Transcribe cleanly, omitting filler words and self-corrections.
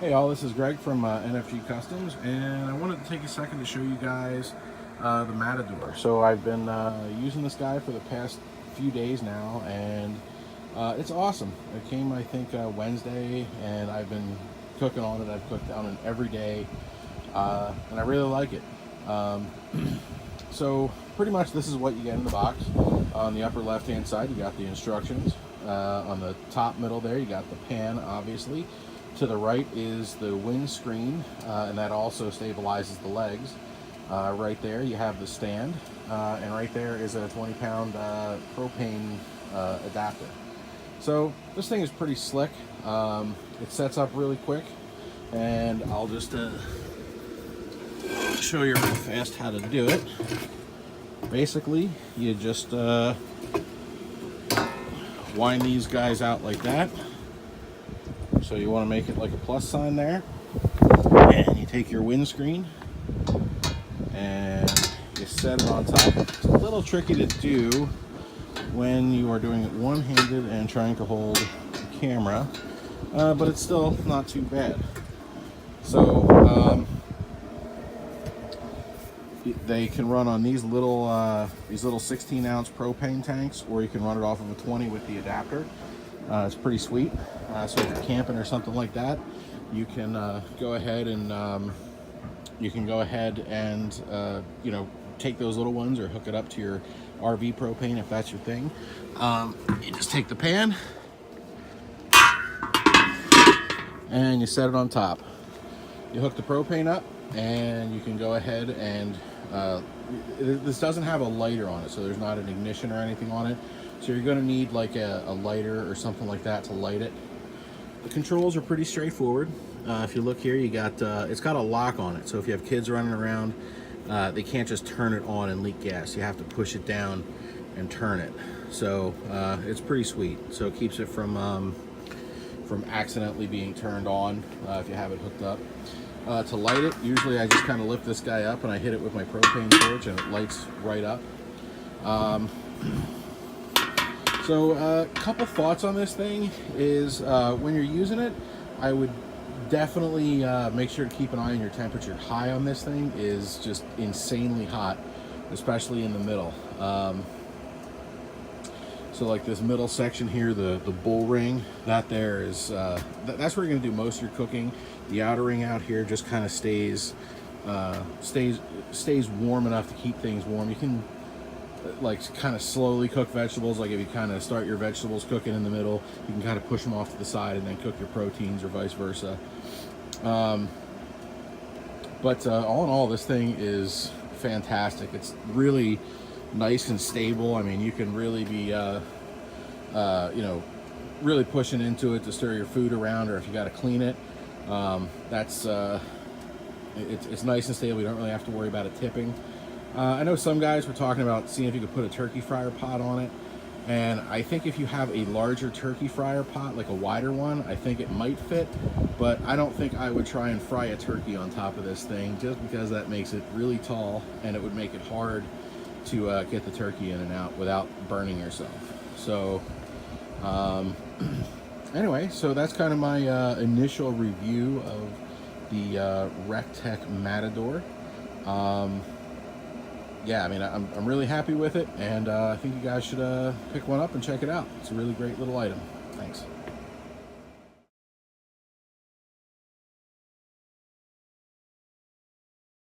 Hey all, this is Greg from NFG Customs, and I wanted to take a second to show you guys the Matador. So I've been using this guy for the past few days now, and it's awesome. It came, I think, Wednesday, and I've been cooking on it. I've cooked on it every day, and I really like it. Um, so pretty much this is what you get in the box. On the upper left hand side, you got the instructions. On the top middle there, you got the pan, obviously. To the right is the windscreen, and that also stabilizes the legs. Right there you have the stand, and right there is a 20-pound propane adapter. So this thing is pretty slick. It sets up really quick, and I'll just show you real fast how to do it. Basically, you just wind these guys out like that. So you want to make it like a plus sign there, and you take your windscreen and you set it on top. It's a little tricky to do when you are doing it one-handed and trying to hold the camera, but it's still not too bad. So they can run on these little 16-ounce propane tanks, or you can run it off of a 20 with the adapter. It's pretty sweet. So if you're camping or something like that, you can go ahead and you know, take those little ones or hook it up to your RV propane if that's your thing. You just take the pan and you set it on top. You hook the propane up, and you can go ahead and this doesn't have a lighter on it, so there's not an ignition or anything on it. So you're going to need like a lighter or something like that to light it. The controls are pretty straightforward. If you look here, you got it's got a lock on it. So if you have kids running around, they can't just turn it on and leak gas. You have to push it down and turn it. So it's pretty sweet. So it keeps it from accidentally being turned on if you have it hooked up. To light it, usually I just kind of lift this guy up and I hit it with my propane torch, and it lights right up. So a couple thoughts on this thing is when you're using it, I would definitely make sure to keep an eye on your temperature. High on this thing is just insanely hot, especially in the middle. So like this middle section here, the bull ring, that there is, that's where you're gonna do most of your cooking. The outer ring out here just kind of stays warm enough to keep things warm. You can like kind of slowly cook vegetables. Like if you kind of start your vegetables cooking in the middle, you can kind of push them off to the side and then cook your proteins, or vice versa. But all in all, this thing is fantastic. It's really nice and stable. I mean, you can really be you know, really pushing into it to stir your food around, or if you got to clean it. It's nice and stable. You don't really have to worry about it tipping. I know some guys were talking about seeing if you could put a turkey fryer pot on it, and I think if you have a larger turkey fryer pot, like a wider one, I think it might fit, but I don't think I would try and fry a turkey on top of this thing, just because that makes it really tall, and it would make it hard to get the turkey in and out without burning yourself. So anyway, so that's kind of my initial review of the Rec Tec Matador. Yeah, I mean, I'm really happy with it, and I think you guys should pick one up and check it out. It's a really great little item. Thanks.